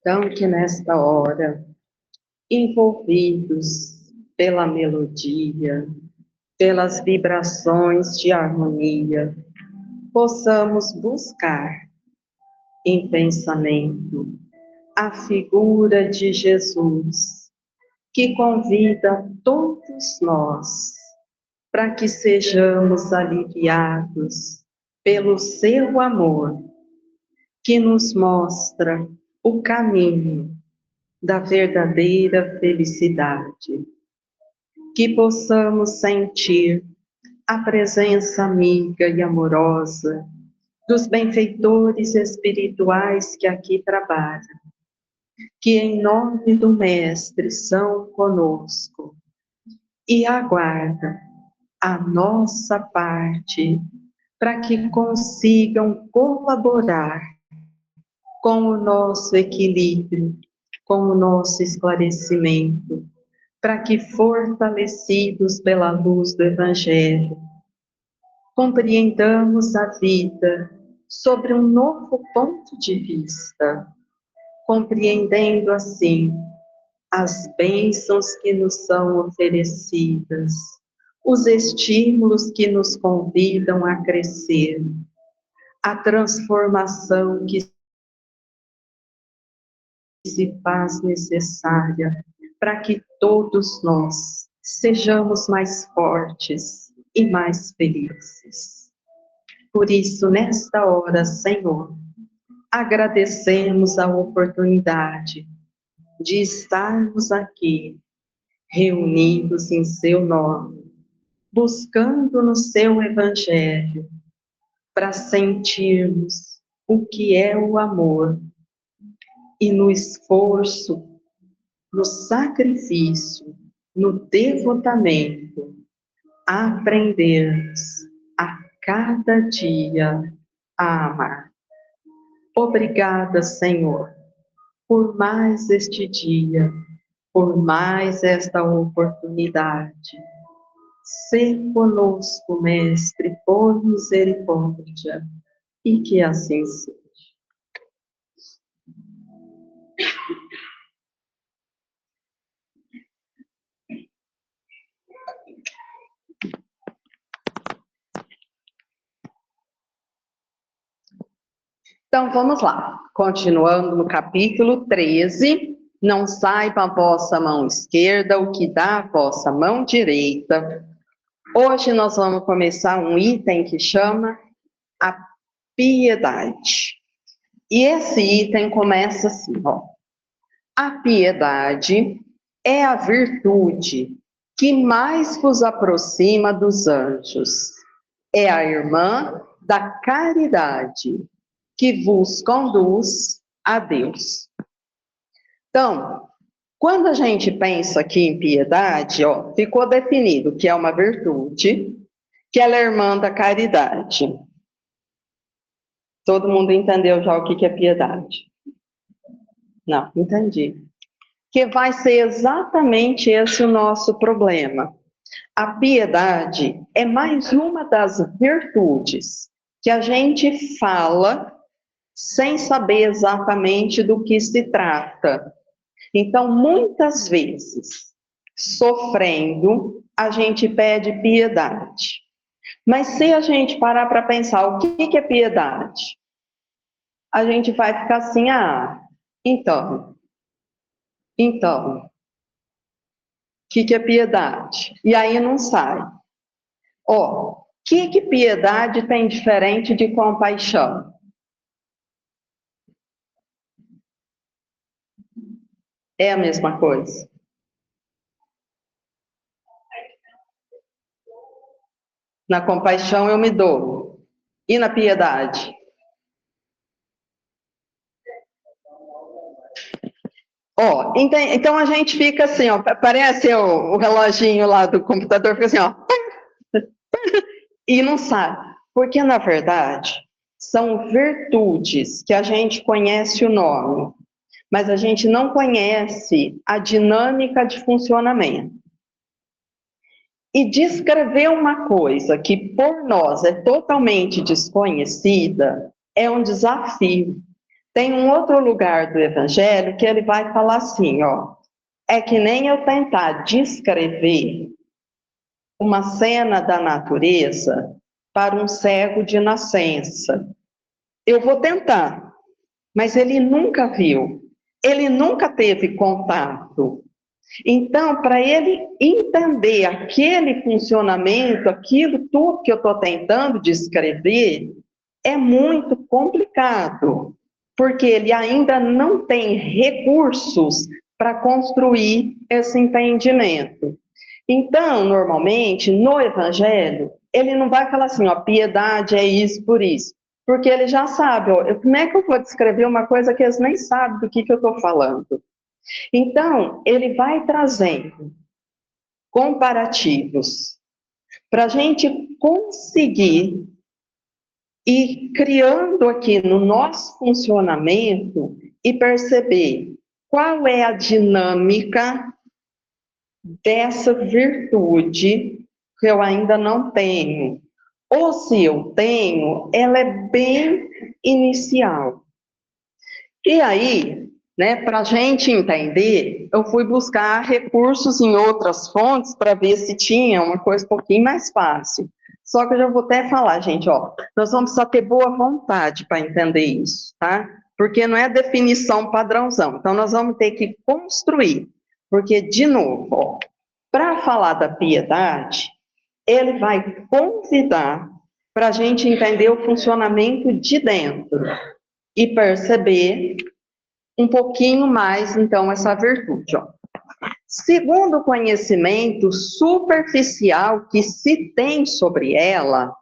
Então, que nesta hora, envolvidos pela melodia, pelas vibrações de harmonia, possamos buscar em pensamento a figura de Jesus, que convida todos nós para que sejamos aliviados pelo seu amor, que nos mostra o caminho da verdadeira felicidade. Que possamos sentir a presença amiga e amorosa dos benfeitores espirituais que aqui trabalham, que em nome do Mestre são conosco e aguardam a nossa parte para que consigam colaborar com o nosso equilíbrio, com o nosso esclarecimento, para que, fortalecidos pela luz do Evangelho, compreendamos a vida sobre um novo ponto de vista, compreendendo assim as bênçãos que nos são oferecidas, os estímulos que nos convidam a crescer, a transformação que se faz necessária para que todos nós sejamos mais fortes e mais felizes. Por isso, nesta hora, Senhor, agradecemos a oportunidade de estarmos aqui, reunidos em Seu nome, buscando no Seu Evangelho, para sentirmos o que é o amor e no esforço, no sacrifício, no devotamento, aprendermos a cada dia a amar. Obrigada, Senhor, por mais este dia, por mais esta oportunidade. Sê conosco, Mestre, por misericórdia, e que assim seja. Então, vamos lá. Continuando no capítulo 13. Não saiba a vossa mão esquerda o que dá a vossa mão direita. Hoje nós vamos começar um item que chama a piedade. E esse item começa assim, ó. A piedade é a virtude que mais vos aproxima dos anjos. É a irmã da caridade que vos conduz a Deus. Então, quando a gente pensa aqui em piedade, ó, ficou definido que é uma virtude, que ela é irmã da caridade. Todo mundo entendeu já o que é piedade? Não, entendi. Que vai ser exatamente esse o nosso problema. A piedade é mais uma das virtudes que a gente fala sem saber exatamente do que se trata. Então, muitas vezes, sofrendo, a gente pede piedade. Mas se a gente parar para pensar o que é piedade, a gente vai ficar assim, então, o que é piedade? E aí não sai. Ó, o que piedade tem diferente de compaixão? É a mesma coisa. Na compaixão eu me dou. E na piedade? Ó, então a gente fica assim, ó, parece o reloginho lá do computador, fica assim, ó, e não sabe. Porque, na verdade, são virtudes que a gente conhece o nome, mas a gente não conhece a dinâmica de funcionamento. E descrever uma coisa que por nós é totalmente desconhecida é um desafio. Tem um outro lugar do Evangelho que ele vai falar assim, ó, é que nem eu tentar descrever uma cena da natureza para um cego de nascença. Eu vou tentar, mas ele nunca viu, ele nunca teve contato. Então, para ele entender aquele funcionamento, aquilo tudo que eu estou tentando descrever, é muito complicado, porque ele ainda não tem recursos para construir esse entendimento. Então, normalmente, no Evangelho, ele não vai falar assim, ó, piedade é isso por isso, porque ele já sabe, ó, como é que eu vou descrever uma coisa que eles nem sabem do que eu estou falando? Então, ele vai trazendo comparativos para a gente conseguir ir criando aqui no nosso funcionamento e perceber qual é a dinâmica dessa virtude que eu ainda não tenho. Ou se eu tenho, ela é bem inicial. E aí, né, para a gente entender, eu fui buscar recursos em outras fontes para ver se tinha uma coisa um pouquinho mais fácil. Só que eu já vou até falar, gente, ó, nós vamos precisar ter boa vontade para entender isso, tá? Porque não é definição padrãozão. Então, nós vamos ter que construir. Porque, de novo, ó, para falar da piedade, ele vai convidar para a gente entender o funcionamento de dentro e perceber um pouquinho mais, então, essa virtude. Ó. Segundo o conhecimento superficial que se tem sobre ela,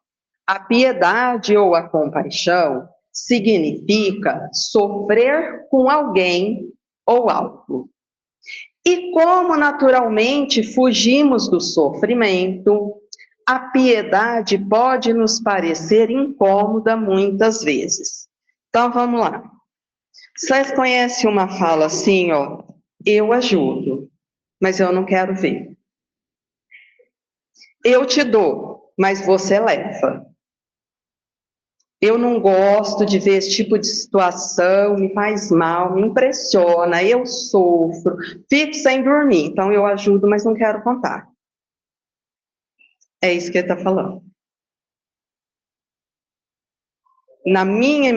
a piedade ou a compaixão significa sofrer com alguém ou algo. E como naturalmente fugimos do sofrimento, a piedade pode nos parecer incômoda muitas vezes. Então, vamos lá. Vocês conhecem uma fala assim, ó, eu ajudo, mas eu não quero ver. Eu te dou, mas você leva. Eu não gosto de ver esse tipo de situação, me faz mal, me impressiona, eu sofro, fico sem dormir, então eu ajudo, mas não quero contar. É isso que ele está falando. Na minha...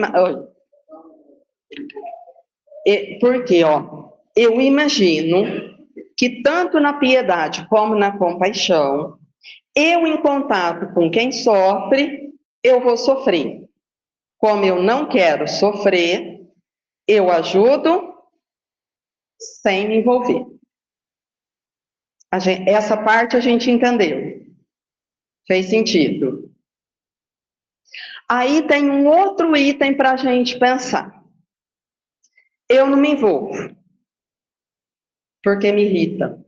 Porque, ó, eu imagino que tanto na piedade como na compaixão, eu em contato com quem sofre, eu vou sofrer. Como eu não quero sofrer, eu ajudo sem me envolver. Essa parte a gente entendeu. Fez sentido. Aí tem um outro item para a gente pensar. Eu não me envolvo, porque me irrita.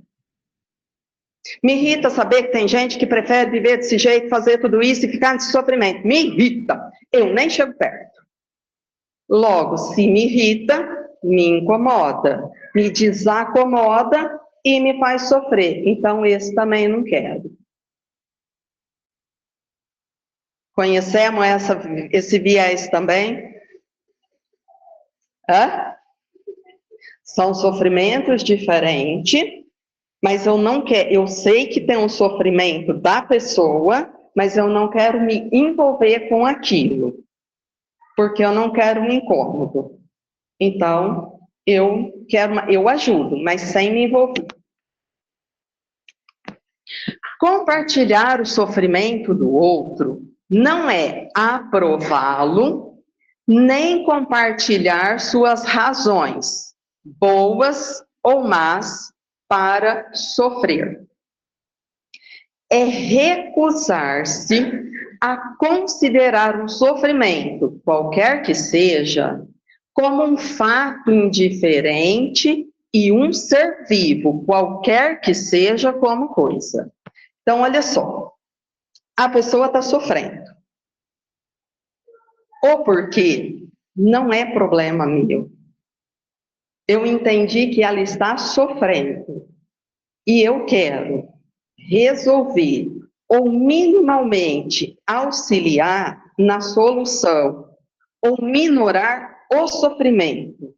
Me irrita saber que tem gente que prefere viver desse jeito, fazer tudo isso e ficar nesse sofrimento. Me irrita. Eu nem chego perto. Logo, se me irrita, me incomoda, me desacomoda e me faz sofrer. Então, esse também não quero. Conhecemos esse viés também? Hã? São sofrimentos diferentes, mas eu não quero, eu sei que tem um sofrimento da pessoa, mas eu não quero me envolver com aquilo, porque eu não quero um incômodo. Então, eu ajudo, mas sem me envolver. Compartilhar o sofrimento do outro não é aprová-lo, nem compartilhar suas razões, boas ou más, para sofrer. É recusar-se a considerar um sofrimento, qualquer que seja, como um fato indiferente e um ser vivo, qualquer que seja como coisa. Então, olha só, a pessoa está sofrendo. Ou porque não é problema meu. Eu entendi que ela está sofrendo e eu quero resolver ou minimamente auxiliar na solução ou minorar o sofrimento.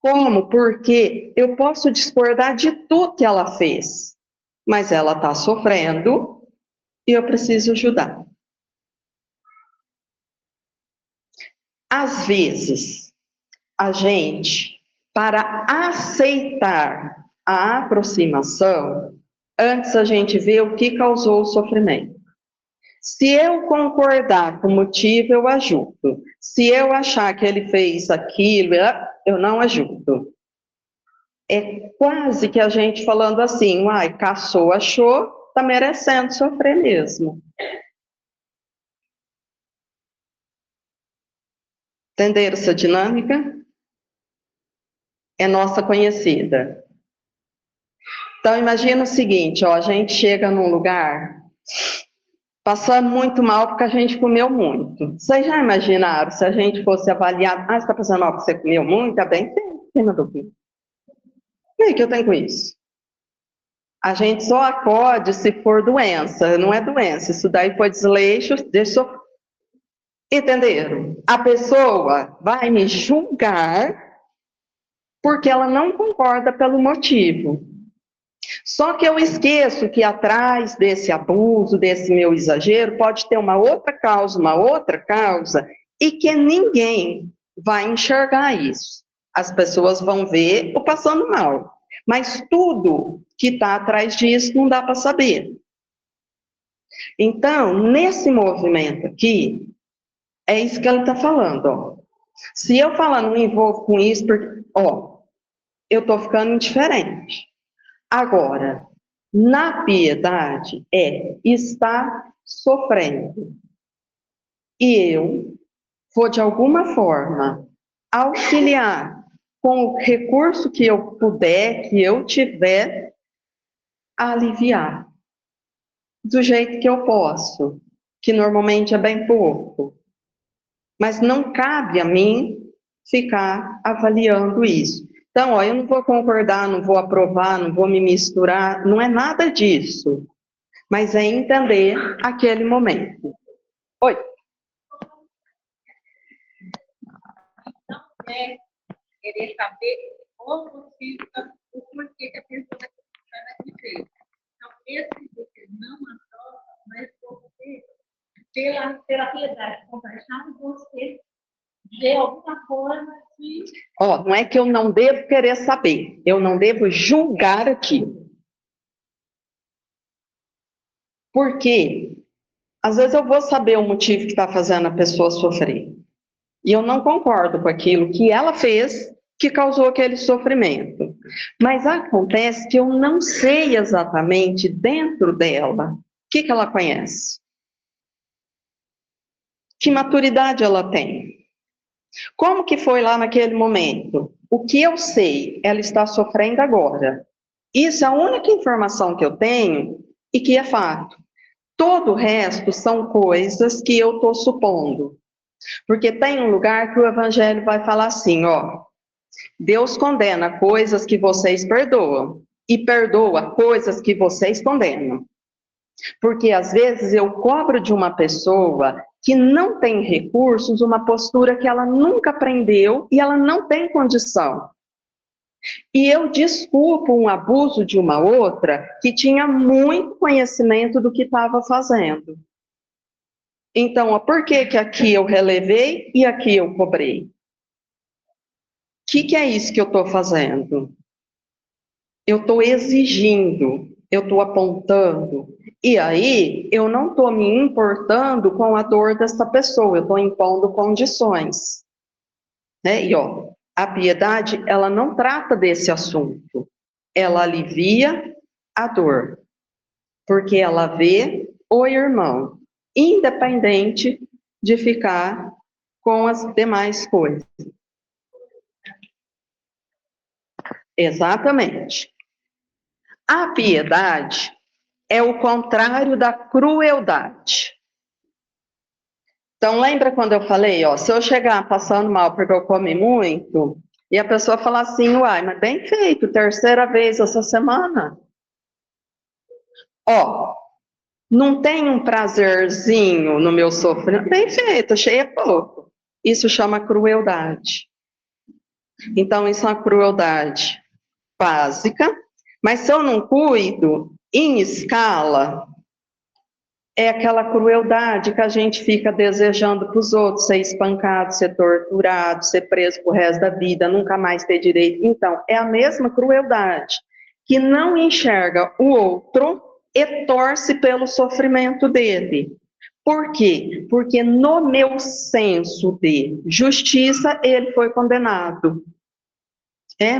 Como? Porque eu posso discordar de tudo que ela fez, mas ela está sofrendo e eu preciso ajudar. Às vezes, a gente, para aceitar a aproximação, antes a gente vê o que causou o sofrimento. Se eu concordar com o motivo, eu ajudo. Se eu achar que ele fez aquilo, eu não ajudo. É quase que a gente falando assim, uai, caçou, achou, tá merecendo sofrer mesmo. Entenderam essa dinâmica? É nossa conhecida. Então, imagina o seguinte, ó, a gente chega num lugar passando muito mal porque a gente comeu muito. Vocês já imaginaram se a gente fosse avaliar, você está passando mal porque você comeu muito? Tá bem, tem dúvida. E aí, que eu tenho com isso? A gente só acode se for doença, não é doença. Isso daí foi desleixo, deixou. Entenderam? A pessoa vai me julgar porque ela não concorda pelo motivo. Só que eu esqueço que atrás desse abuso, desse meu exagero, pode ter uma outra causa, e que ninguém vai enxergar isso. As pessoas vão ver o passando mal. Mas tudo que está atrás disso não dá para saber. Então, nesse movimento aqui, é isso que ele está falando, ó. Se eu falar não me envolvo com isso, porque, ó, eu estou ficando indiferente. Agora, na piedade é estar sofrendo. E eu vou, de alguma forma, auxiliar com o recurso que eu puder, que eu tiver, a aliviar. Do jeito que eu posso, que normalmente é bem pouco. Mas não cabe a mim ficar avaliando isso. Então, ó, eu não vou concordar, não vou aprovar, não vou me misturar, não é nada disso. Mas é entender aquele momento. Oi. Não é querer saber como fica, o porquê que a pessoa está daquele jeito. Então, esse você não aprova, mas você, pela piedade, compaixão, você de alguma forma que... Ó, não é que eu não devo querer saber, eu não devo julgar aquilo. Porque, às vezes eu vou saber o motivo que está fazendo a pessoa sofrer. E eu não concordo com aquilo que ela fez que causou aquele sofrimento. Mas acontece que eu não sei exatamente dentro dela o que ela conhece. Que maturidade ela tem. Como que foi lá naquele momento? O que eu sei, ela está sofrendo agora. Isso é a única informação que eu tenho e que é fato. Todo o resto são coisas que eu estou supondo. Porque tem um lugar que o Evangelho vai falar assim, ó, Deus condena coisas que vocês perdoam e perdoa coisas que vocês condenam. Porque às vezes eu cobro de uma pessoa que não tem recursos uma postura que ela nunca aprendeu e ela não tem condição. E eu desculpo um abuso de uma outra que tinha muito conhecimento do que estava fazendo. Então, ó, por que que aqui eu relevei e aqui eu cobrei? O que é isso que eu estou fazendo? Eu estou exigindo, eu estou apontando. E aí, eu não estou me importando com a dor dessa pessoa, eu estou impondo condições. Né? E, ó, a piedade, ela não trata desse assunto. Ela alivia a dor, porque ela vê o irmão, independente de ficar com as demais coisas. Exatamente. A piedade é o contrário da crueldade. Então, lembra quando eu falei, ó, se eu chegar passando mal porque eu comi muito, e a pessoa falar assim, uai, mas bem feito, terceira vez essa semana. Ó, não tem um prazerzinho no meu sofrimento, bem feito, achei é pouco. Isso chama crueldade. Então, isso é uma crueldade básica, mas se eu não cuido em escala, é aquela crueldade que a gente fica desejando para os outros, ser espancado, ser torturado, ser preso pro resto da vida, nunca mais ter direito. Então, é a mesma crueldade, que não enxerga o outro e torce pelo sofrimento dele. Por quê? Porque no meu senso de justiça, ele foi condenado.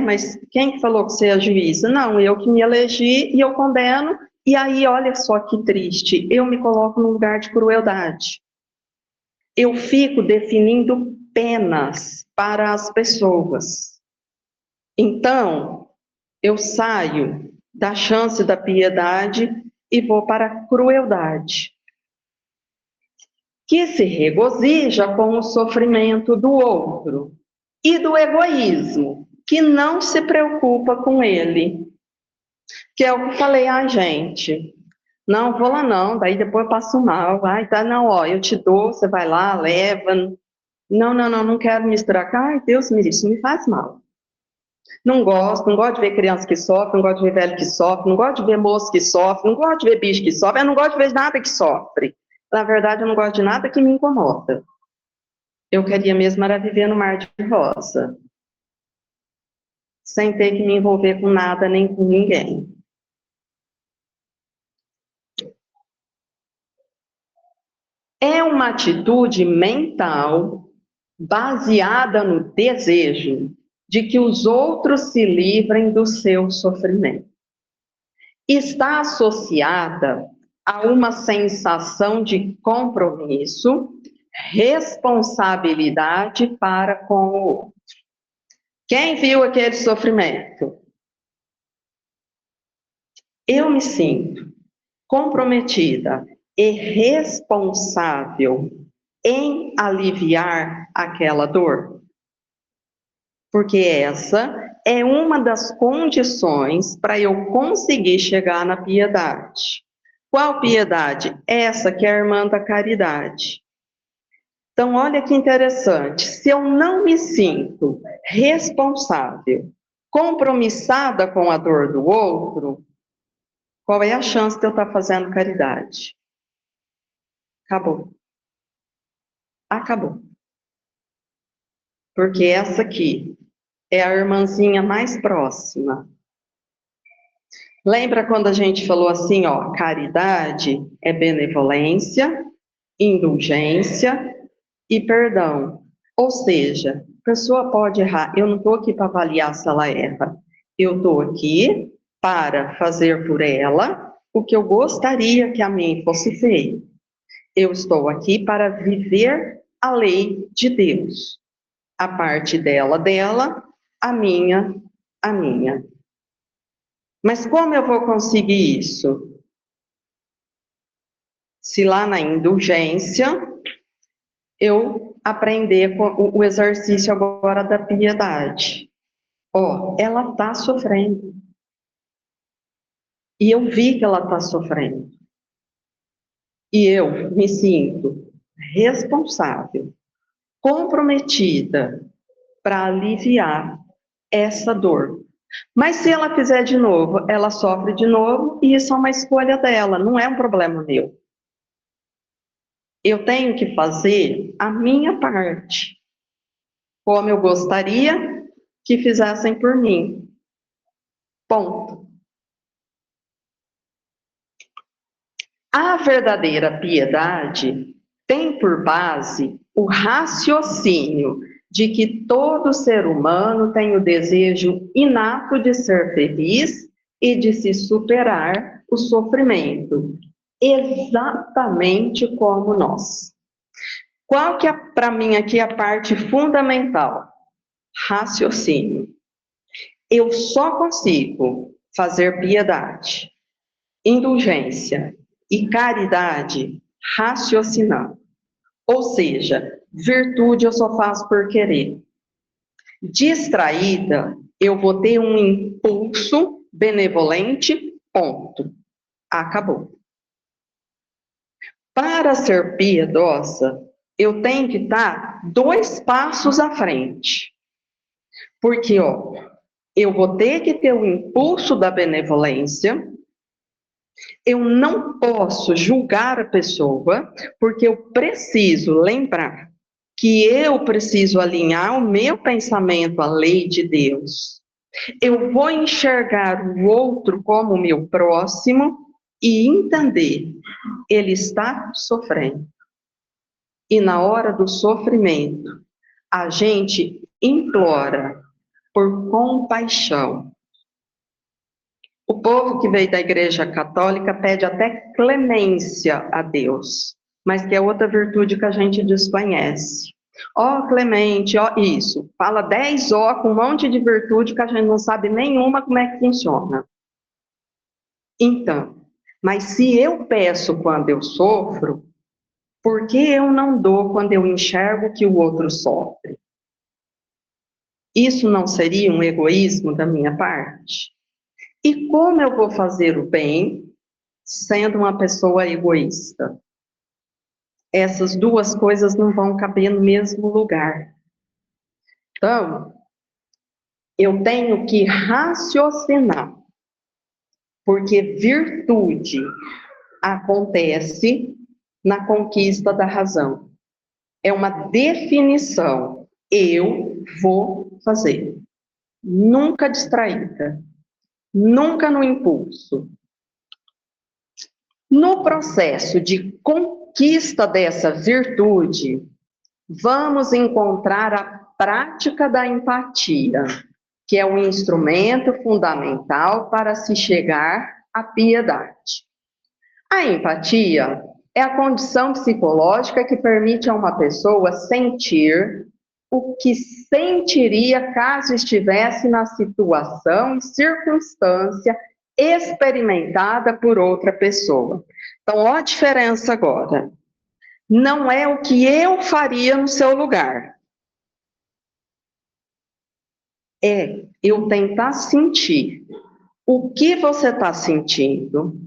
Mas quem falou que você é juíza? Não, eu que me elegi e eu condeno. E aí, olha só que triste, eu me coloco num lugar de crueldade. Eu fico definindo penas para as pessoas. Então, eu saio da chance da piedade e vou para a crueldade, que se regozija com o sofrimento do outro, e do egoísmo, que não se preocupa com ele. Que é o que eu falei, gente, não, vou lá não, daí depois eu passo mal, tá, não, ó, eu te dou, você vai lá, leva, não quero misturar, Deus me livre, isso me faz mal. Não gosto de ver criança que sofre, não gosto de ver velho que sofre, não gosto de ver moço que sofre, não gosto de ver bicho que sofre, eu não gosto de ver nada que sofre. Na verdade, eu não gosto de nada que me incomoda. Eu queria mesmo era viver no mar de rosa, sem ter que me envolver com nada nem com ninguém. É uma atitude mental baseada no desejo de que os outros se livrem do seu sofrimento. Está associada a uma sensação de compromisso, responsabilidade para com o outro. Quem viu aquele sofrimento? Eu me sinto comprometida e responsável em aliviar aquela dor. Porque essa é uma das condições para eu conseguir chegar na piedade. Qual piedade? Essa que é a irmã da caridade. Então, olha que interessante. Se eu não me sinto responsável, compromissada com a dor do outro, qual é a chance de eu estar fazendo caridade? Acabou. Acabou. Porque essa aqui é a irmãzinha mais próxima. Lembra quando a gente falou assim, ó, caridade é benevolência, indulgência e perdão. Ou seja, a pessoa pode errar. Eu não estou aqui para avaliar se ela erra. Eu estou aqui para fazer por ela o que eu gostaria que a mim fosse feito. Eu estou aqui para viver a lei de Deus. A parte dela, a minha, a minha. Mas como eu vou conseguir isso? Se lá na indulgência eu aprender com o exercício agora da piedade. Ó, ela está sofrendo. E eu vi que ela está sofrendo. E eu me sinto responsável, comprometida para aliviar essa dor. Mas se ela fizer de novo, ela sofre de novo e isso é uma escolha dela, não é um problema meu. Eu tenho que fazer a minha parte, como eu gostaria que fizessem por mim. Ponto. A verdadeira piedade tem por base o raciocínio de que todo ser humano tem o desejo inato de ser feliz e de se superar o sofrimento, exatamente como nós. Qual que é, para mim, aqui a parte fundamental? Raciocínio. Eu só consigo fazer piedade, indulgência e caridade raciocinando. Ou seja, virtude eu só faço por querer. Distraída, eu vou ter um impulso benevolente, ponto. Acabou. Para ser piedosa, eu tenho que estar 2 passos à frente. Porque, ó, eu vou ter que ter o impulso da benevolência, eu não posso julgar a pessoa, porque eu preciso lembrar que eu preciso alinhar o meu pensamento à lei de Deus. Eu vou enxergar o outro como meu próximo e entender, ele está sofrendo. E na hora do sofrimento, a gente implora por compaixão. O povo que veio da Igreja Católica pede até clemência a Deus, mas que é outra virtude que a gente desconhece. Ó Clemente, ó isso, fala 10 ó com um monte de virtude que a gente não sabe nenhuma como é que funciona. Então, mas se eu peço quando eu sofro, por que eu não dou quando eu enxergo que o outro sofre? Isso não seria um egoísmo da minha parte? E como eu vou fazer o bem sendo uma pessoa egoísta? Essas duas coisas não vão caber no mesmo lugar. Então, eu tenho que raciocinar, porque virtude acontece na conquista da razão. É uma definição. Eu vou fazer. Nunca distraída. Nunca no impulso. No processo de conquista dessa virtude, vamos encontrar a prática da empatia, que é um instrumento fundamental para se chegar à piedade. A empatia é a condição psicológica que permite a uma pessoa sentir o que sentiria caso estivesse na situação e circunstância experimentada por outra pessoa. Então, olha a diferença agora. Não é o que eu faria no seu lugar. É eu tentar sentir o que você está sentindo,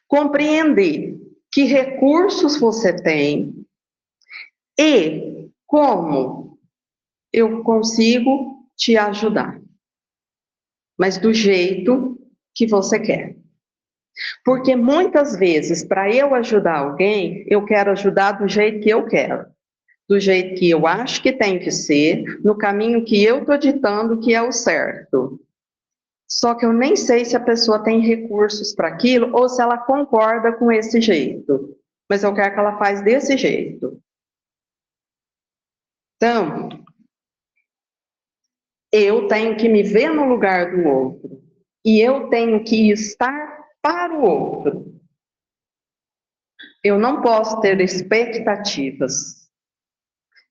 compreender que recursos você tem e como eu consigo te ajudar, mas do jeito que você quer. Porque muitas vezes, para eu ajudar alguém, eu quero ajudar do jeito que eu quero, do jeito que eu acho que tem que ser, no caminho que eu estou ditando que é o certo. Só que eu nem sei se a pessoa tem recursos para aquilo ou se ela concorda com esse jeito. Mas eu quero que ela faz desse jeito. Então, eu tenho que me ver no lugar do outro. E eu tenho que estar para o outro. Eu não posso ter expectativas.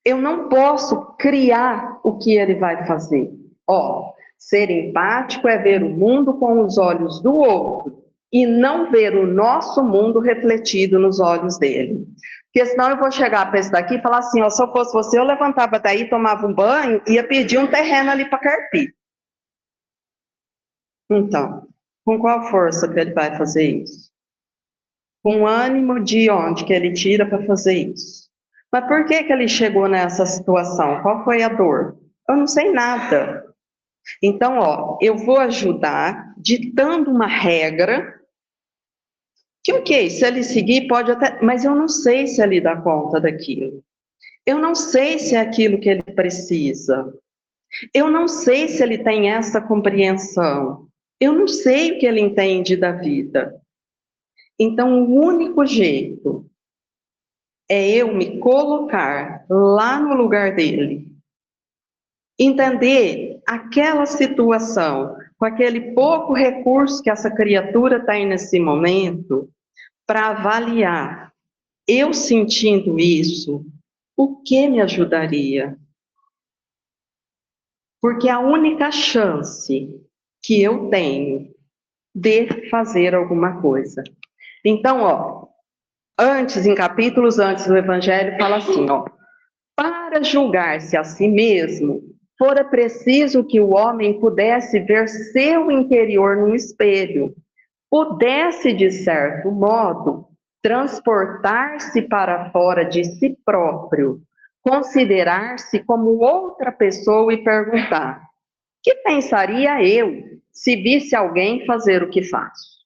Eu não posso criar o que ele vai fazer. Ó, ser empático é ver o mundo com os olhos do outro e não ver o nosso mundo refletido nos olhos dele. Porque senão eu vou chegar para esse daqui e falar assim, ó, se eu fosse você, eu levantava daí, tomava um banho e ia pedir um terreno ali para carpir. Então, com qual força que ele vai fazer isso? Com ânimo de onde que ele tira para fazer isso? Mas por que que ele chegou nessa situação? Qual foi a dor? Eu não sei nada. Então, ó, eu vou ajudar ditando uma regra que, ok, se ele seguir, pode até... Mas eu não sei se ele dá conta daquilo. Eu não sei se é aquilo que ele precisa. Eu não sei se ele tem essa compreensão. Eu não sei o que ele entende da vida. Então, o único jeito é eu me colocar lá no lugar dele, entender aquela situação, com aquele pouco recurso que essa criatura tem nesse momento, para avaliar, eu sentindo isso, o que me ajudaria? Porque a única chance que eu tenho de fazer alguma coisa. Então, ó, antes, em capítulos antes do Evangelho, fala assim, ó, para julgar-se a si mesmo, fora preciso que o homem pudesse ver seu interior no espelho, pudesse, de certo modo, transportar-se para fora de si próprio, considerar-se como outra pessoa e perguntar: que pensaria eu se visse alguém fazer o que faço?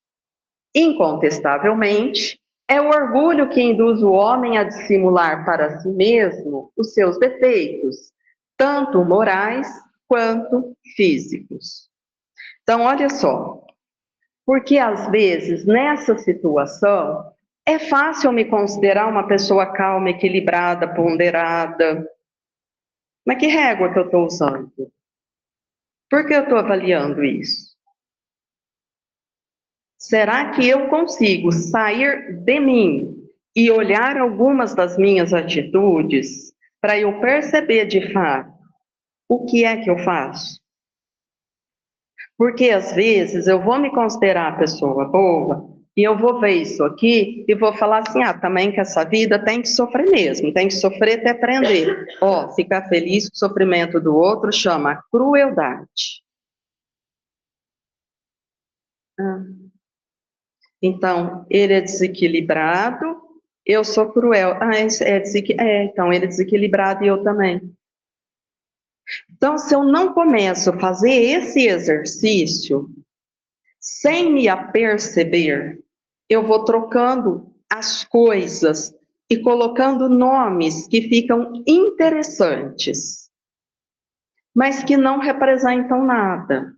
Incontestavelmente, é o orgulho que induz o homem a dissimular para si mesmo os seus defeitos, tanto morais quanto físicos. Então, olha só, porque às vezes nessa situação é fácil me considerar uma pessoa calma, equilibrada, ponderada. Mas que régua que eu estou usando? Por que eu estou avaliando isso? Será que eu consigo sair de mim e olhar algumas das minhas atitudes para eu perceber de fato o que é que eu faço? Porque às vezes eu vou me considerar pessoa boa e eu vou ver isso aqui e vou falar assim: ah, também que essa vida tem que sofrer mesmo, tem que sofrer até aprender. Ó, ficar feliz com o sofrimento do outro chama crueldade. Ah. Então, ele é desequilibrado, eu sou cruel. Ah, então ele é desequilibrado e eu também. Então, se eu não começo a fazer esse exercício, sem me aperceber, eu vou trocando as coisas e colocando nomes que ficam interessantes, mas que não representam nada.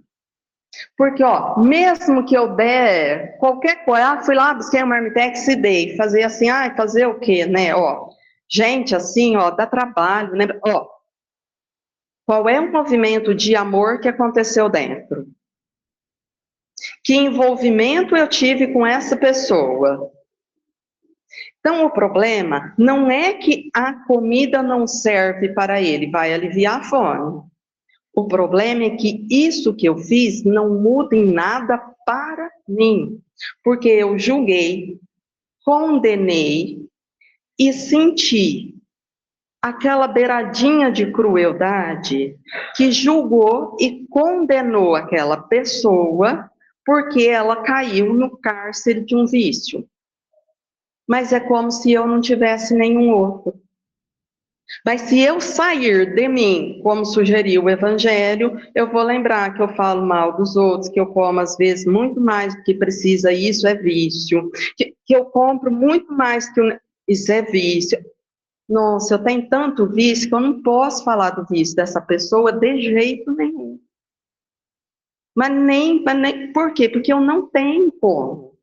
Porque, ó, mesmo que eu der qualquer coisa, fui lá, busquei uma Marmitex e dei, fazer assim, fazer o quê, né, ó, gente, assim, ó, dá trabalho, né, ó, qual é o movimento de amor que aconteceu dentro? Que envolvimento eu tive com essa pessoa? Então, o problema não é que a comida não serve para ele, vai aliviar a fome. O problema é que isso que eu fiz não muda em nada para mim, porque eu julguei, condenei e senti aquela beiradinha de crueldade que julgou e condenou aquela pessoa porque ela caiu no cárcere de um vício. Mas é como se eu não tivesse nenhum outro. Mas se eu sair de mim, como sugeriu o Evangelho, eu vou lembrar que eu falo mal dos outros, que eu como às vezes muito mais do que precisa, e isso é vício. Que eu compro muito mais que isso é vício. Nossa, eu tenho tanto vício que eu não posso falar do vício dessa pessoa de jeito nenhum. Mas nem, por quê? Porque eu não tenho como.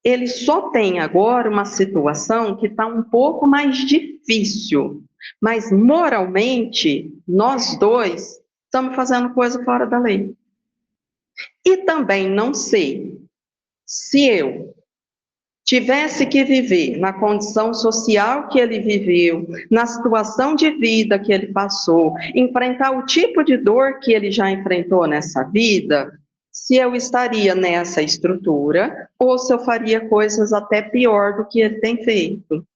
Ele só tem agora uma situação que está um pouco mais difícil, mas moralmente, nós dois estamos fazendo coisa fora da lei. E também não sei se eu tivesse que viver na condição social que ele viveu, na situação de vida que ele passou, enfrentar o tipo de dor que ele já enfrentou nessa vida, se eu estaria nessa estrutura ou se eu faria coisas até pior do que ele tem feito.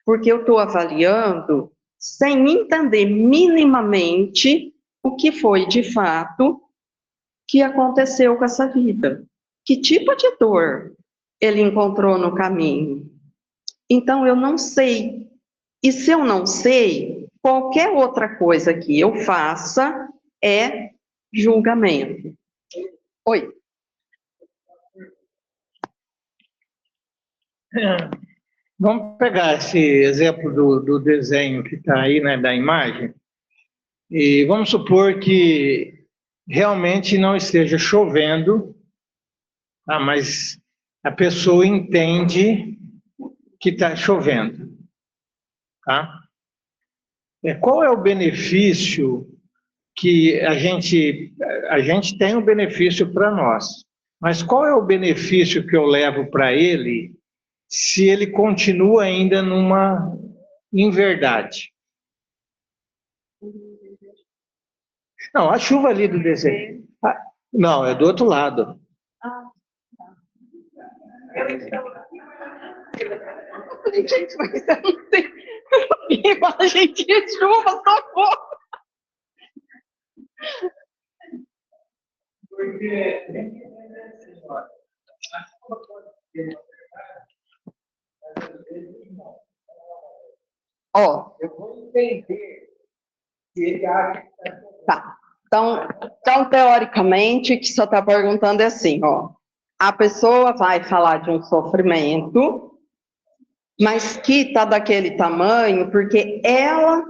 Porque eu estou avaliando sem entender minimamente o que foi de fato que aconteceu com essa vida. Que tipo de dor ele encontrou no caminho? Então eu não sei. E se eu não sei, qualquer outra coisa que eu faça é julgamento. Oi. Vamos pegar esse exemplo do desenho que está aí, né, da imagem, e vamos supor que realmente não esteja chovendo, tá, mas a pessoa entende que está chovendo. Tá? Qual é o benefício que a gente tem um benefício para nós, mas qual é o benefício que eu levo para ele se ele continua ainda numa inverdade? Não, a chuva ali do desenho. Não, é do outro lado. Gente, mas eu não sei. A gente chuva, socorro. Ó, eu vou entender que ele acha que está sofrendo. Tá. Então, teoricamente, o que você está perguntando é assim, ó. A pessoa vai falar de um sofrimento, mas que está daquele tamanho porque ela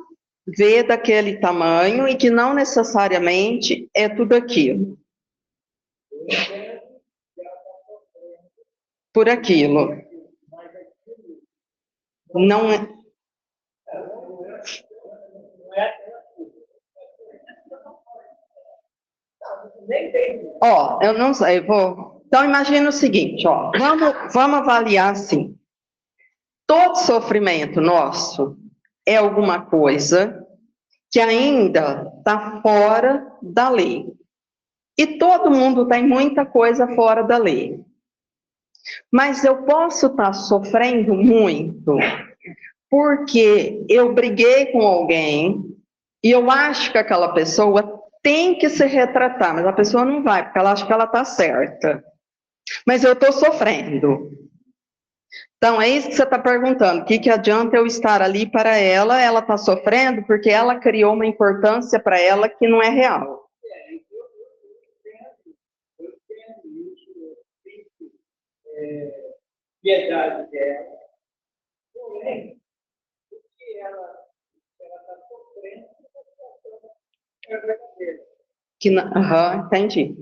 vê daquele tamanho e que não necessariamente é tudo aquilo. Por aquilo. Não é. Ó, eu não sei, vou. Então, imagina o seguinte, ó. Vamos avaliar assim. Todo sofrimento nosso é alguma coisa que ainda está fora da lei. E todo mundo tem muita coisa fora da lei. Mas eu posso estar sofrendo muito porque eu briguei com alguém e eu acho que aquela pessoa tem que se retratar, mas a pessoa não vai, porque ela acha que ela está certa. Mas eu estou sofrendo. Então, é isso que você está perguntando. O que adianta eu estar ali para ela? Ela está sofrendo porque ela criou uma importância para ela que não é real. Piedade dela, porém, o que ela está sofrendo é verdadeiro. Entendi.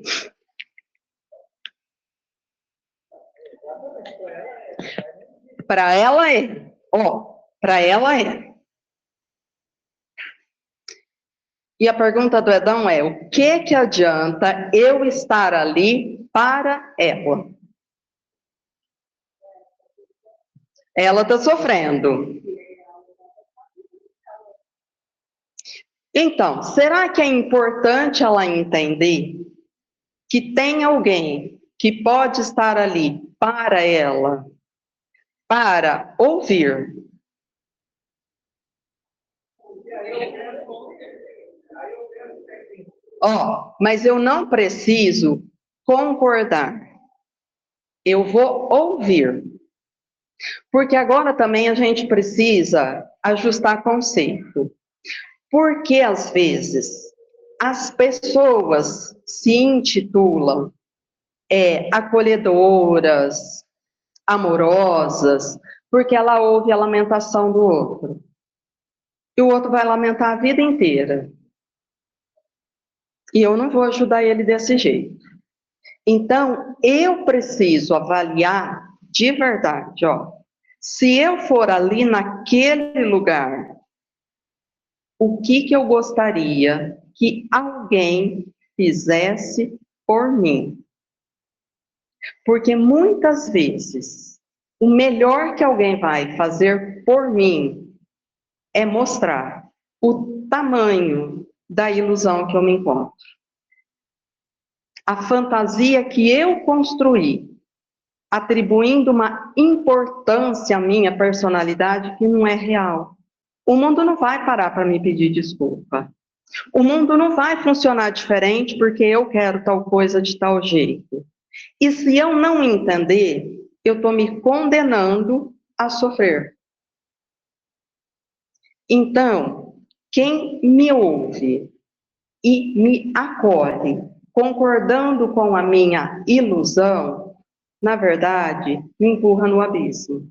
Para ela é. Ó, para ela é. E a pergunta do Edão é: o que adianta eu estar ali para ela? Ela está sofrendo. Então, será que é importante ela entender que tem alguém que pode estar ali para ela, para ouvir? Ó, mas eu não preciso concordar. Eu vou ouvir. Porque agora também a gente precisa ajustar conceito. Porque às vezes as pessoas se intitulam acolhedoras, amorosas, porque ela ouve a lamentação do outro. E o outro vai lamentar a vida inteira. E eu não vou ajudar ele desse jeito. Então, eu preciso avaliar de verdade, ó. Se eu for ali naquele lugar, o que eu gostaria que alguém fizesse por mim? Porque muitas vezes, o melhor que alguém vai fazer por mim é mostrar o tamanho da ilusão que eu me encontro. A fantasia que eu construí, atribuindo uma importância à minha personalidade que não é real. O mundo não vai parar para me pedir desculpa. O mundo não vai funcionar diferente porque eu quero tal coisa de tal jeito. E se eu não entender, eu estou me condenando a sofrer. Então, quem me ouve e me acolhe, concordando com a minha ilusão, na verdade, me empurra no abismo.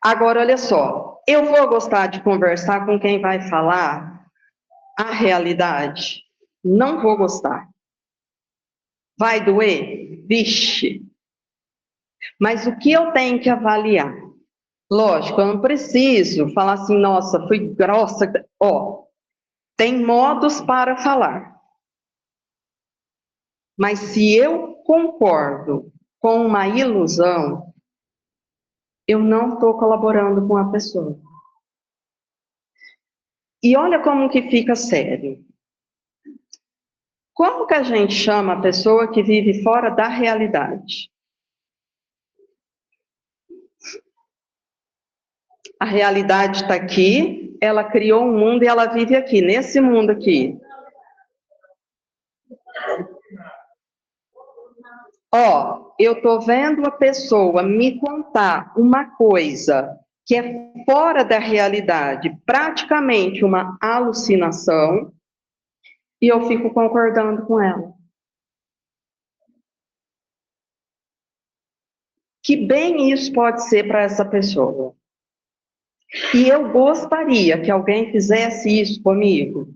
Agora, olha só, eu vou gostar de conversar com quem vai falar a realidade? Não vou gostar. Vai doer? Vixe! Mas o que eu tenho que avaliar? Lógico, eu não preciso falar assim, nossa, fui grossa. Ó, tem modos para falar. Mas se eu concordo com uma ilusão, eu não estou colaborando com a pessoa. E olha como que fica sério. Como que a gente chama a pessoa que vive fora da realidade? A realidade está aqui, ela criou um mundo e ela vive aqui, nesse mundo aqui. Ó, eu estou vendo a pessoa me contar uma coisa que é fora da realidade, praticamente uma alucinação, e eu fico concordando com ela. Que bem isso pode ser para essa pessoa. E eu gostaria que alguém fizesse isso comigo.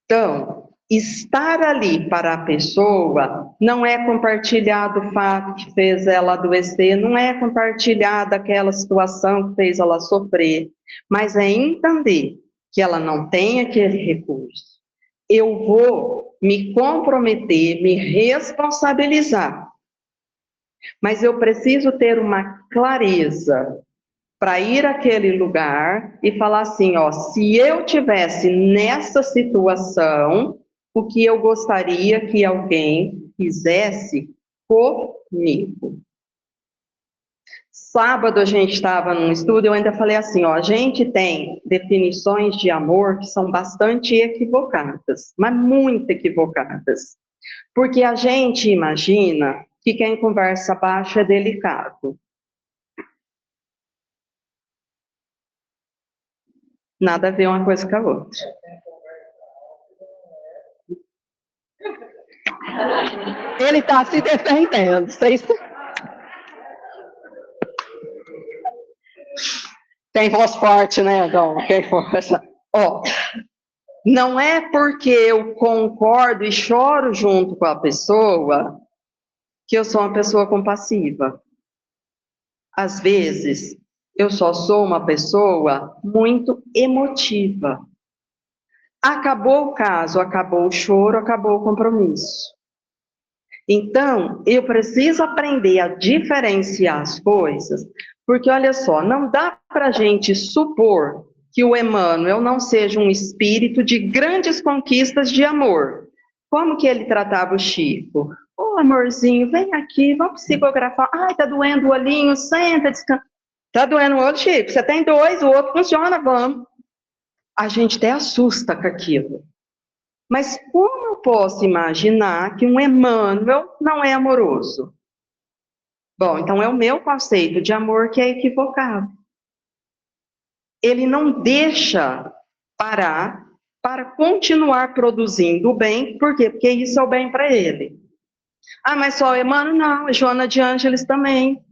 Então, estar ali para a pessoa não é compartilhar do fato que fez ela adoecer, não é compartilhar daquela situação que fez ela sofrer, mas é entender que ela não tem aquele recurso. Eu vou me comprometer, me responsabilizar, mas eu preciso ter uma clareza para ir àquele lugar e falar assim, ó, se eu tivesse nessa situação, o que eu gostaria que alguém fizesse comigo. Sábado a gente estava num estudo, eu ainda falei assim, ó, a gente tem definições de amor que são bastante equivocadas, mas muito equivocadas. Porque a gente imagina que quem conversa baixo é delicado. Nada a ver uma coisa com a outra. Ele está se defendendo. Vocês... Tem voz forte, né, Dom? Tem força. Ó, não é porque eu concordo e choro junto com a pessoa que eu sou uma pessoa compassiva. Às vezes, eu só sou uma pessoa muito emotiva. Acabou o caso, acabou o choro, acabou o compromisso. Então, eu preciso aprender a diferenciar as coisas, porque olha só, não dá para a gente supor que o Emmanuel não seja um espírito de grandes conquistas de amor. Como que ele tratava o Chico? Ô, amorzinho, vem aqui, vamos psicografar. Ai, tá doendo o olhinho, senta, descansa. Tá doendo o olho, Chico? Você tem dois, o outro funciona, vamos. A gente até assusta com aquilo. Mas como eu posso imaginar que um Emmanuel não é amoroso? Bom, então é o meu conceito de amor que é equivocado. Ele não deixa parar para continuar produzindo o bem, por quê? Porque isso é o bem para ele. Ah, mas só o Emmanuel? Não, Joana de Ângeles também.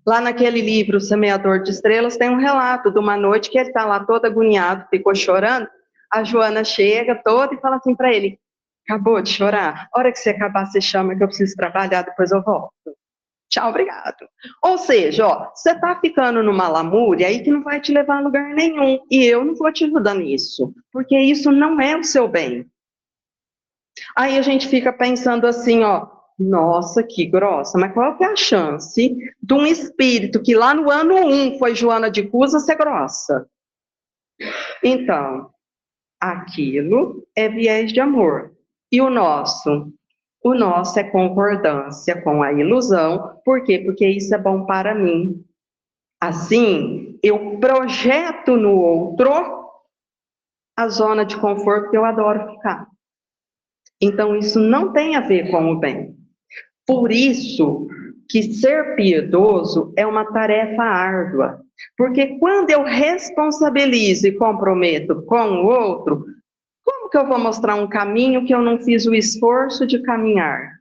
Lá naquele livro, Semeador de Estrelas, tem um relato de uma noite que ele está lá todo agoniado, ficou chorando. A Joana chega toda e fala assim para ele, acabou de chorar? A hora que você acabar, você chama que eu preciso trabalhar, depois eu volto. Tchau, obrigado. Ou seja, ó, você está ficando numa lamúria aí que não vai te levar a lugar nenhum. E eu não vou te ajudar nisso, porque isso não é o seu bem. Aí a gente fica pensando assim, ó, nossa, que grossa, mas qual que é a chance de um espírito que lá no ano 1 foi Joana de Cusa ser grossa? Então, aquilo é viés de amor. E o nosso? O nosso é concordância com a ilusão. Por quê? Porque isso é bom para mim. Assim, eu projeto no outro a zona de conforto que eu adoro ficar. Então, isso não tem a ver com o bem. Por isso que ser piedoso é uma tarefa árdua. Porque quando eu responsabilizo e comprometo com o outro, como que eu vou mostrar um caminho que eu não fiz o esforço de caminhar?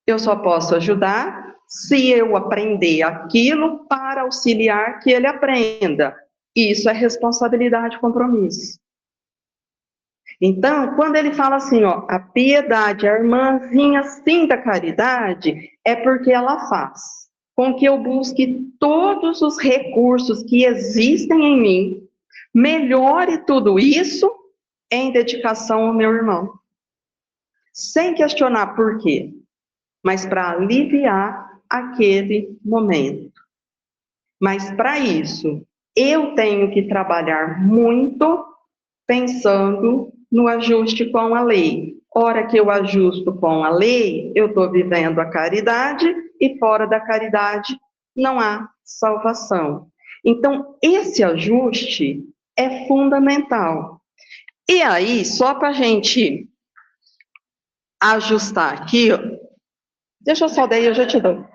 Eu só posso ajudar se eu aprender aquilo para auxiliar que ele aprenda. Isso é responsabilidade e compromisso. Então, quando ele fala assim, ó, a piedade, a irmãzinha sim da caridade, é porque ela faz com que eu busque todos os recursos que existem em mim, melhore tudo isso em dedicação ao meu irmão. Sem questionar por quê, mas para aliviar aquele momento. Mas para isso, eu tenho que trabalhar muito pensando no ajuste com a lei. Hora que eu ajusto com a lei, eu estou vivendo a caridade e fora da caridade não há salvação. Então, esse ajuste é fundamental. E aí, só para a gente ajustar aqui, deixa eu só daí, eu já te dou.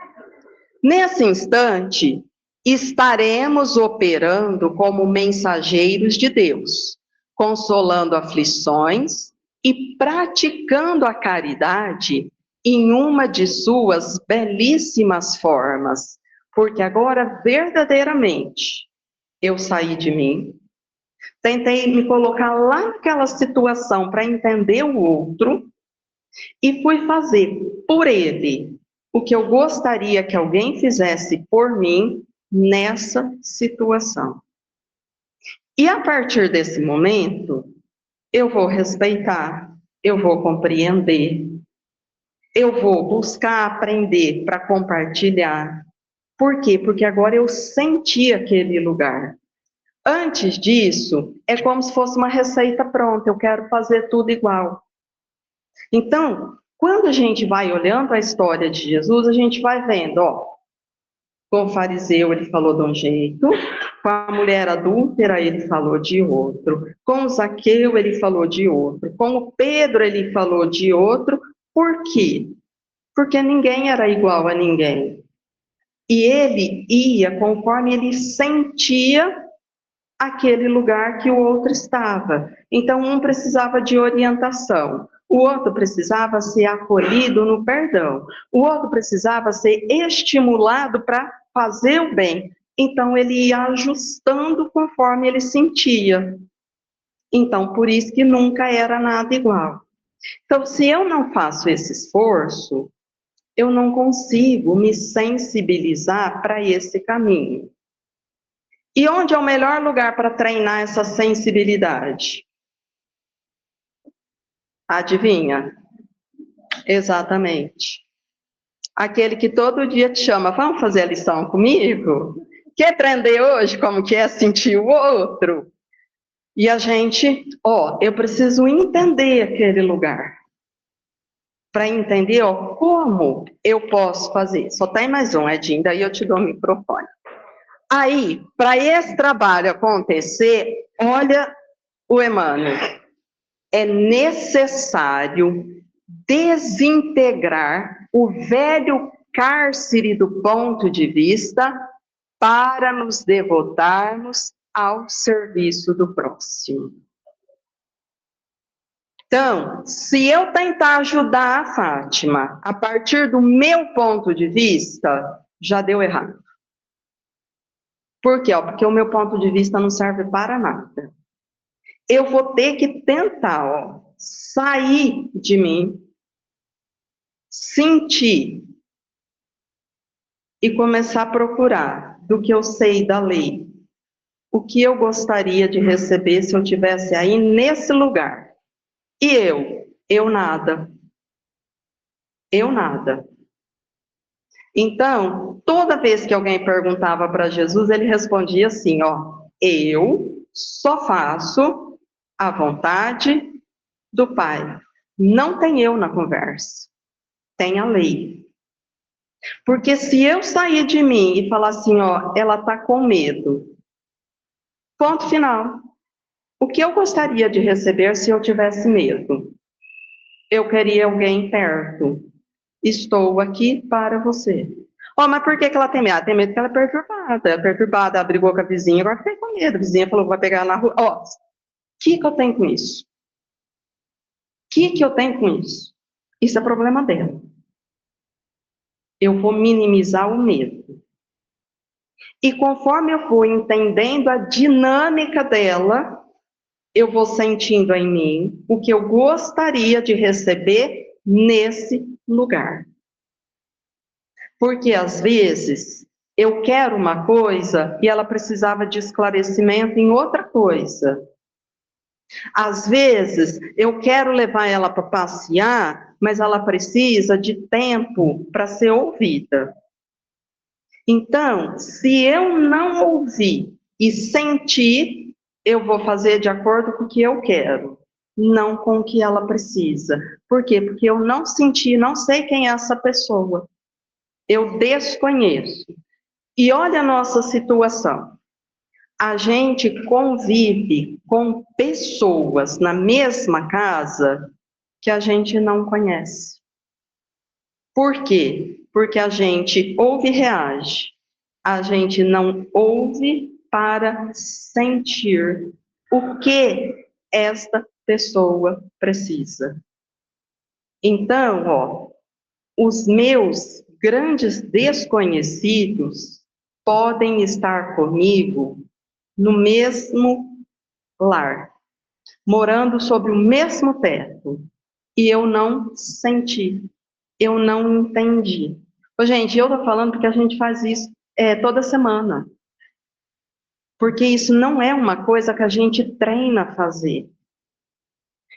Nesse instante, estaremos operando como mensageiros de Deus, consolando aflições e praticando a caridade em uma de suas belíssimas formas, porque agora verdadeiramente eu saí de mim, tentei me colocar lá naquela situação para entender o outro e fui fazer por ele o que eu gostaria que alguém fizesse por mim nessa situação. E a partir desse momento, eu vou respeitar, eu vou compreender, eu vou buscar aprender para compartilhar. Por quê? Porque agora eu senti aquele lugar. Antes disso, é como se fosse uma receita pronta, eu quero fazer tudo igual. Então, quando a gente vai olhando a história de Jesus, a gente vai vendo, ó, com o fariseu ele falou de um jeito, com a mulher adúltera ele falou de outro, com o Zaqueu ele falou de outro, com o Pedro ele falou de outro. Por quê? Porque ninguém era igual a ninguém. E ele ia conforme ele sentia aquele lugar que o outro estava. Então, um precisava de orientação, o outro precisava ser acolhido no perdão, o outro precisava ser estimulado para fazer o bem. Então, ele ia ajustando conforme ele sentia. Então, por isso que nunca era nada igual. Então, se eu não faço esse esforço, eu não consigo me sensibilizar para esse caminho. E onde é o melhor lugar para treinar essa sensibilidade? Adivinha? Exatamente. Aquele que todo dia te chama, vamos fazer a lição comigo? Quer aprender hoje como que é sentir o outro? E a gente, eu preciso entender aquele lugar. Para entender, como eu posso fazer. Só tem mais um, Edinho, daí eu te dou o microfone. Aí, para esse trabalho acontecer, olha o Emmanuel, é necessário desintegrar o velho cárcere do ponto de vista para nos devotarmos ao serviço do próximo. Então, se eu tentar ajudar a Fátima a partir do meu ponto de vista, já deu errado. Por quê? Porque o meu ponto de vista não serve para nada. Eu vou ter que tentar, sair de mim, sentir e começar a procurar do que eu sei da lei. O que eu gostaria de receber se eu tivesse aí nesse lugar. E eu nada. Eu nada. Então, toda vez que alguém perguntava para Jesus, ele respondia assim, eu só faço a vontade do Pai. Não tem eu na conversa, tem a lei. Porque se eu sair de mim e falar assim, ela está com medo, ponto final. O que eu gostaria de receber se eu tivesse medo? Eu queria alguém perto. Estou aqui para você. Mas por que ela tem medo? Ela tem medo que ela é perturbada. É perturbada, ela brigou com a vizinha, agora tem com medo. A vizinha falou que vai pegar ela na rua. O que eu tenho com isso? O que eu tenho com isso? Isso é problema dela. Eu vou minimizar o medo. E conforme eu for entendendo a dinâmica dela, eu vou sentindo em mim o que eu gostaria de receber nesse lugar. Porque às vezes eu quero uma coisa e ela precisava de esclarecimento em outra coisa. Às vezes eu quero levar ela para passear, mas ela precisa de tempo para ser ouvida. Então, se eu não ouvir e sentir, eu vou fazer de acordo com o que eu quero, não com o que ela precisa. Por quê? Porque eu não senti, não sei quem é essa pessoa. Eu desconheço. E olha a nossa situação. A gente convive com pessoas na mesma casa que a gente não conhece. Por quê? Porque a gente ouve e reage. A gente não ouve para sentir o que esta pessoa precisa. Então, ó, os meus grandes desconhecidos podem estar comigo no mesmo lar, morando sob o mesmo teto, e eu não senti, eu não entendi. Ô, gente, eu tô falando porque a gente faz isso toda semana, porque isso não é uma coisa que a gente treina a fazer.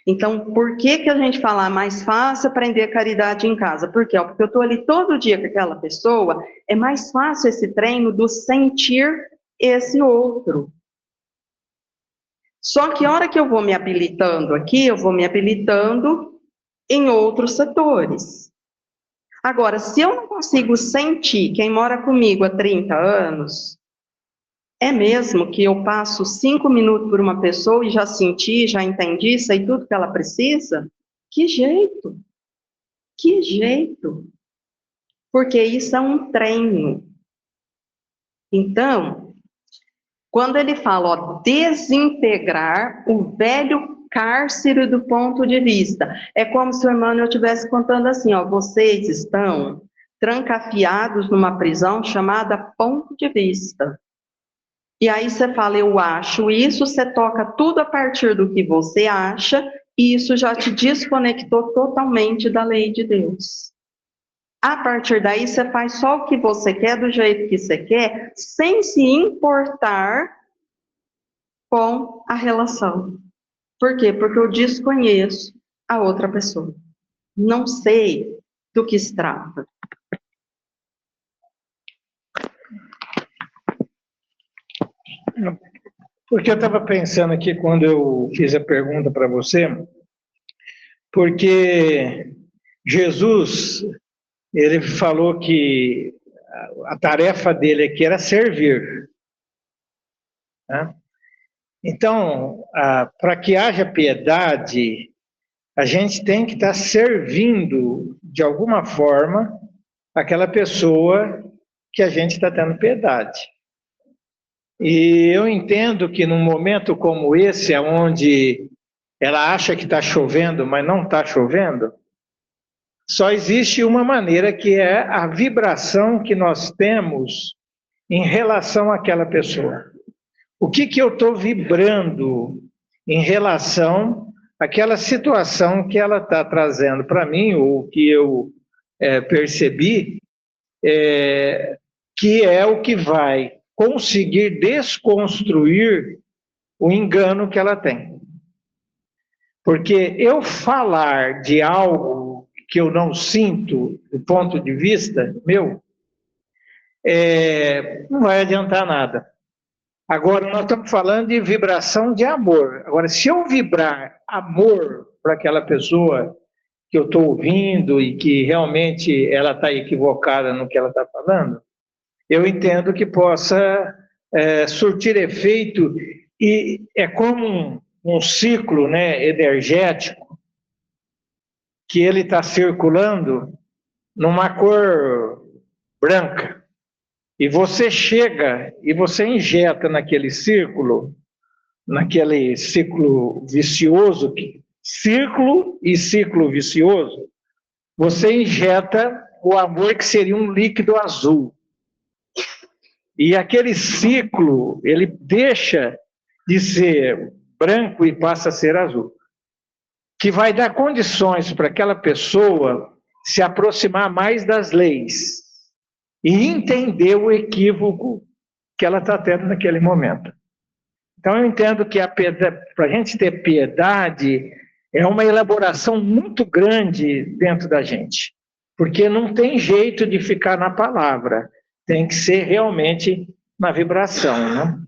Então, por que que a gente fala mais fácil aprender caridade em casa? Por quê? Porque eu estou ali todo dia com aquela pessoa, é mais fácil esse treino do sentir esse outro. Só que a hora que eu vou me habilitando aqui, eu vou me habilitando em outros setores. Agora, se eu não consigo sentir quem mora comigo há 30 anos, é mesmo que eu passo 5 minutos por uma pessoa e já senti, já entendi, sei tudo que ela precisa? Que jeito! Que jeito! Porque isso é um treino. Então, quando ele fala, ó, desintegrar o velho cárcere do ponto de vista, é como se o Emmanuel estivesse contando assim, ó, vocês estão trancafiados numa prisão chamada ponto de vista. E aí você fala, eu acho isso, você toca tudo a partir do que você acha, e isso já te desconectou totalmente da lei de Deus. A partir daí, você faz só o que você quer, do jeito que você quer, sem se importar com a relação. Por quê? Porque eu desconheço a outra pessoa. Não sei do que se trata. Porque eu estava pensando aqui quando eu fiz a pergunta para você, porque Jesus, ele falou que a tarefa dele aqui era servir, né? Então, para que haja piedade, a gente tem que estar servindo, de alguma forma, aquela pessoa que a gente está tendo piedade. E eu entendo que num momento como esse, onde ela acha que está chovendo, mas não está chovendo, só existe uma maneira, que é a vibração que nós temos em relação àquela pessoa. O que eu estou vibrando em relação àquela situação que ela está trazendo para mim, ou que eu percebi, que é o que vai conseguir desconstruir o engano que ela tem. Porque eu falar de algo que eu não sinto, do ponto de vista meu, não vai adiantar nada. Agora, nós estamos falando de vibração de amor. Agora, se eu vibrar amor para aquela pessoa que eu estou ouvindo e que realmente ela está equivocada no que ela está falando, eu entendo que possa surtir efeito, e é como um ciclo, né, energético, que ele está circulando numa cor branca. E você chega e você injeta naquele ciclo vicioso, círculo e ciclo vicioso, você injeta o amor, que seria um líquido azul. E aquele ciclo, ele deixa de ser branco e passa a ser azul, que vai dar condições para aquela pessoa se aproximar mais das leis e entender o equívoco que ela está tendo naquele momento. Então, eu entendo que para a gente ter piedade é uma elaboração muito grande dentro da gente, porque não tem jeito de ficar na palavra, tem que ser realmente na vibração, né?